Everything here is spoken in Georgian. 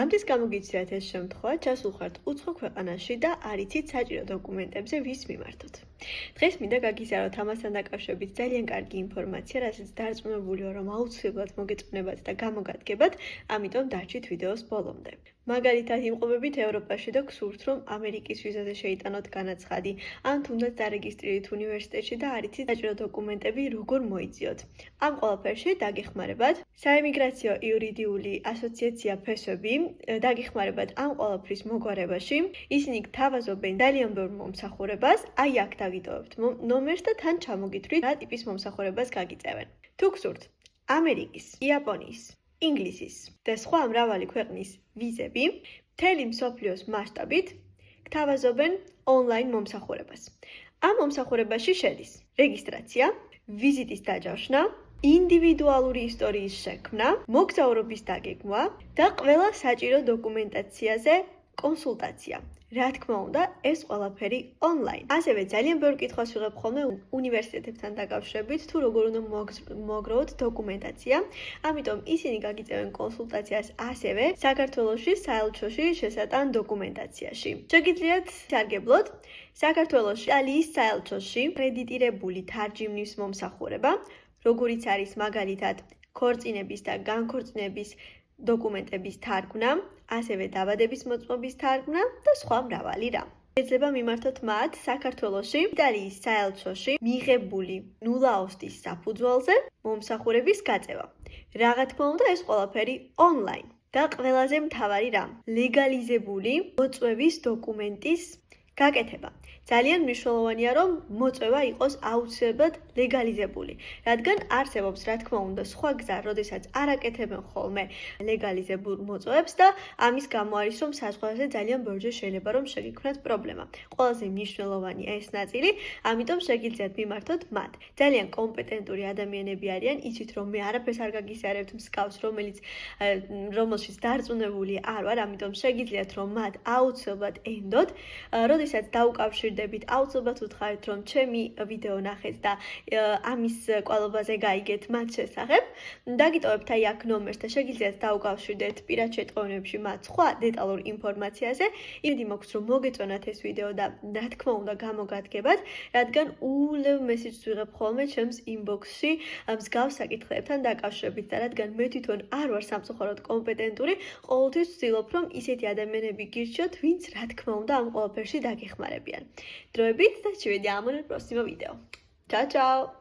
ამის გამოგიცდეთ ეს შემთხვევა, ჩასულ ხართ უცხო ქვეყანაში და არ იცით საჭირო დოკუმენტებზე ვის მიმართოთ. დღეს მინდა გაგიზიაროთ ამასთან დაკავშირებით ძალიან კარგი ინფორმაცია, რასაც დარწმუნებული ვარ, რომ აუცილებლად მოგეწონებათ და გამოგადგებათ, ამიტომ დარჩით ვიდეოს ბოლომდე. მაგალითად, იმყოფებით ევროპაში და გსურთ, რომ ამერიკის ვიზაზე შეიტანოთ განაცხადი, ან თუნდაც დარეგისტრირდით უნივერსიტეტში და არ იცით საჭირო დოკუმენტები როგორ მოიძიოთ. ამ ყველაფერში დაგეხმარებათ საიმიგრაციო იურიდიული ასოციაცია ფესვები, დაგეხმარებათ ამ ყველაფრის მოგვარებაში. ისინი გთავაზობენ ძალიან ბევრ მომსახურებას, აი აქ დაგიტოვებთ ნომერს და თან ჩამოგითვლით რა ტიპის მომსახურებას გაგიწევენ. თუ გსურთ ამერიკის, იაპონიის, ინგლისის და სხვა მრავალი ქვეყნის ვიზები, მთელი მსოფლიოს მასშტაბით გთავაზობენ ონლაინ მომსახურებას. ამ მომსახურებაში შედის რეგისტრაცია, ვიზიტის დაჯავშნა, ინდივიდუალური ისტორიის შექმნა, მოგზაურობის დაგეგმვა და ყველა საჭირო დოკუმენტაციაზე კონსულტაცია. რა თქმა უნდა, ეს ყველაფერი ონლაინ. ასევე ძალიან ბევრ კითხვას ვიღებ ხოლმე უნივერსიტეტებთან დაკავშირებით, თუ როგორ უნდა მოგროვოთ დოკუმენტაცია. ამიტომ ისინი გაგიწევენ კონსულტაციას ასევე საქართველოში საელჩოში შესატან დოკუმენტაციაში. შეგიძლიათ სარგებლოთ საქართველოში იტალიის საელჩოში კრედიტირებული თარჯიმნის მომსახურება, როგორიც არის მაგალითად ქორწინების და განქორწინების დოკუმენტების თარგმნა, ასევე დაბადების მოწმობის თარგმნა და სხვა მრავალი რამ. შეიძლება მიმართოთ მათ საქართველოში იტალიის საელჩოში მიღებული 0-ოსტის საფუძველზე მომსახურების გაწევა. რა თქმა უნდა, ეს ყველაფერი ონლაინ. და ყველაზე მთავარი რამ, ლეგალიზებული მოწვევის დოკუმენტის გაკეთება. ძალიან მნიშვნელოვანია, რომ მოწვევა იყოს აუცილებლად ლეგალიზებული, რადგან არსებობს, რა თქმა უნდა, სხვა გზა, როდესაც არ აკეთებენ ხოლმე ლეგალიზებულ მოწვევებს და ამის გამო არის, რომ საზღვარზე ძალიან ბევრჯერ შეიძლება რომ შეგიქმნათ პრობლემა. ყველაზე მნიშვნელოვანია ეს ნაწილი, ამიტომ შეგიძლიათ მიმართოთ მათ. ძალიან კომპეტენტური ადამიანები არიან, იცით რომ მე არაფერს არ გაგიზიარებთ მსგავს, რომელშიც დარწმუნებული არ ვარ, ამიტომ შეგიძლიათ რომ მათ აუცილებლად ენდოთ, როდესაც დაუკავშირდებით, აუცილებლად უთხრით, რომ ჩემი ვიდეო ნახეთ და ამის კვალობაზე გაიგეთ მათ შესახებ. დაგიტოვებთ აი აქ ნომერს და შეგიძლიათ დაუკავშირდეთ პირად შეტყობინებებში მათ სხვა დეტალურ ინფორმაციაზე. იმედი მაქვს, რომ მოგეწონათ ეს ვიდეო და რა თქმა უნდა გამოგადგებათ, რადგან უვლევ მესიჯს ვიღებ ხოლმე ჩემს ინბოქსში მსგავს საკითხებთან დაკავშირებით და რადგან მე თვითონ არ ვარ სამწუხაროდ კომპეტენტური, ყოველთვის ვცდილობ, რომ ისეთი ადამიანები გირჩიოთ, ვინც რა თქმა უნდა ამ ყველაფერში დაგეხმარებიან. დროებით და შევედი ამ პროსიმო ვიდეო. Ciao ciao!